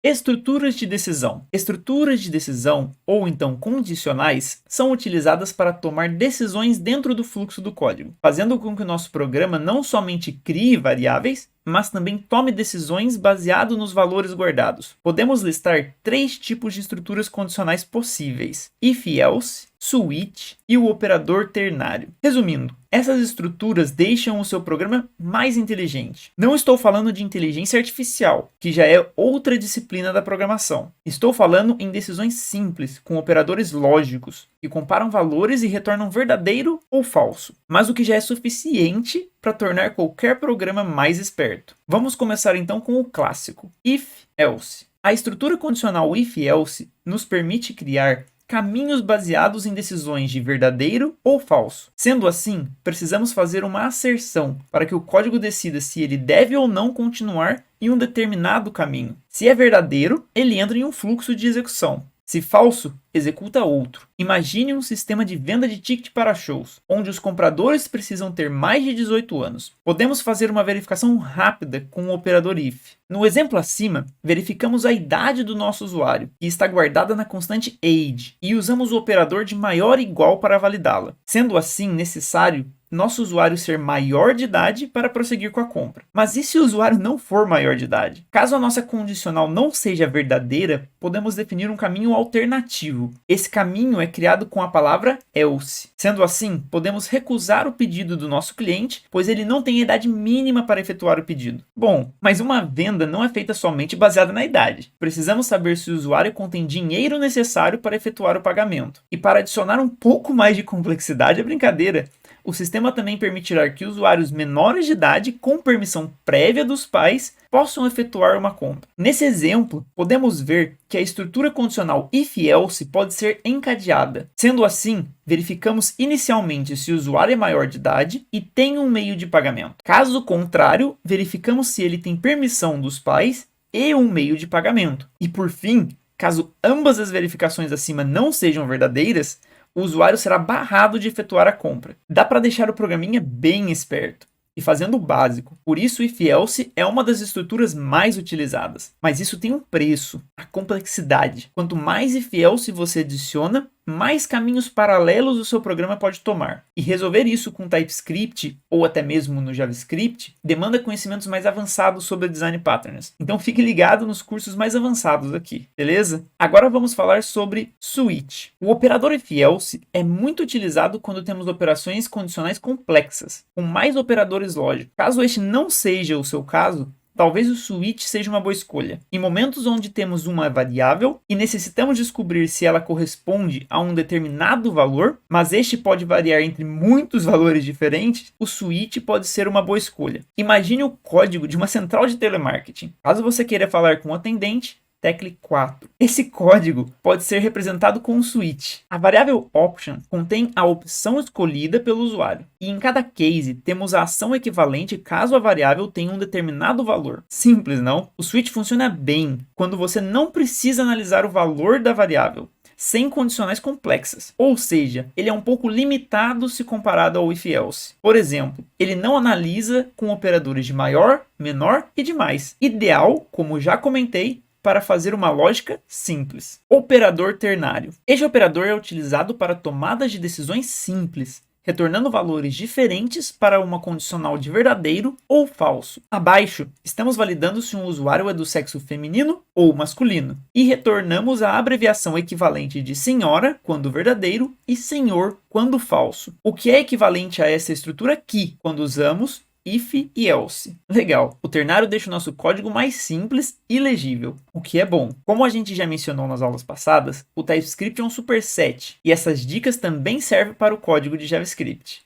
Estruturas de decisão. Estruturas de decisão, ou então condicionais, são utilizadas para tomar decisões dentro do fluxo do código, fazendo com que o nosso programa não somente crie variáveis, mas também tome decisões baseado nos valores guardados. Podemos listar 3 tipos de estruturas condicionais possíveis: if-else, switch e o operador ternário. Resumindo, essas estruturas deixam o seu programa mais inteligente. Não estou falando de inteligência artificial, que já é outra disciplina da programação. Estou falando em decisões simples, com operadores lógicos, que comparam valores e retornam verdadeiro ou falso, mas o que já é suficiente para tornar qualquer programa mais esperto. Vamos começar então com o clássico, if-else. A estrutura condicional if-else nos permite criar caminhos baseados em decisões de verdadeiro ou falso. Sendo assim, precisamos fazer uma asserção para que o código decida se ele deve ou não continuar em um determinado caminho. Se é verdadeiro, ele entra em um fluxo de execução. Se falso, executa outro. Imagine um sistema de venda de ticket para shows, onde os compradores precisam ter mais de 18 anos. Podemos fazer uma verificação rápida com o operador if. No exemplo acima, verificamos a idade do nosso usuário, que está guardada na constante age, e usamos o operador de maior ou igual para validá-la. Sendo assim necessário nosso usuário ser maior de idade para prosseguir com a compra. Mas e se o usuário não for maior de idade? Caso a nossa condicional não seja verdadeira, podemos definir um caminho alternativo. Esse caminho é criado com a palavra else. Sendo assim, podemos recusar o pedido do nosso cliente, pois ele não tem a idade mínima para efetuar o pedido. Bom, mas uma venda não é feita somente baseada na idade. Precisamos saber se o usuário contém dinheiro necessário para efetuar o pagamento. E para adicionar um pouco mais de complexidade à brincadeira, o sistema também permitirá que usuários menores de idade, com permissão prévia dos pais, possam efetuar uma compra. Nesse exemplo, podemos ver que a estrutura condicional if-else pode ser encadeada. Sendo assim, verificamos inicialmente se o usuário é maior de idade e tem um meio de pagamento. Caso contrário, verificamos se ele tem permissão dos pais e um meio de pagamento. E por fim, caso ambas as verificações acima não sejam verdadeiras, o usuário será barrado de efetuar a compra. Dá para deixar o programinha bem esperto e fazendo o básico. Por isso, o if-else é uma das estruturas mais utilizadas. Mas isso tem um preço, a complexidade. Quanto mais if-else você adiciona, mais caminhos paralelos o seu programa pode tomar. E resolver isso com TypeScript ou até mesmo no JavaScript demanda conhecimentos mais avançados sobre design patterns. Então fique ligado nos cursos mais avançados aqui, beleza? Agora vamos falar sobre switch. O operador if-else é muito utilizado quando temos operações condicionais complexas, com mais operadores lógicos. Caso este não seja o seu caso, talvez o switch seja uma boa escolha. Em momentos onde temos uma variável e necessitamos descobrir se ela corresponde a um determinado valor, mas este pode variar entre muitos valores diferentes, o switch pode ser uma boa escolha. Imagine o código de uma central de telemarketing. Caso você queira falar com o atendente, tecle 4. Esse código pode ser representado com um switch. A variável option contém a opção escolhida pelo usuário. E em cada case, temos a ação equivalente caso a variável tenha um determinado valor. Simples, não? O switch funciona bem quando você não precisa analisar o valor da variável, sem condicionais complexas. Ou seja, ele é um pouco limitado se comparado ao if-else. Por exemplo, ele não analisa com operadores de maior, menor e de mais. Ideal, como já comentei, para fazer uma lógica simples. Operador ternário. Este operador é utilizado para tomadas de decisões simples, retornando valores diferentes para uma condicional de verdadeiro ou falso. Abaixo, estamos validando se um usuário é do sexo feminino ou masculino, e retornamos a abreviação equivalente de senhora quando verdadeiro e senhor quando falso. O que é equivalente a essa estrutura aqui, quando usamos if e else. Legal, o ternário deixa o nosso código mais simples e legível, o que é bom. Como a gente já mencionou nas aulas passadas, o TypeScript é um superset, e essas dicas também servem para o código de JavaScript.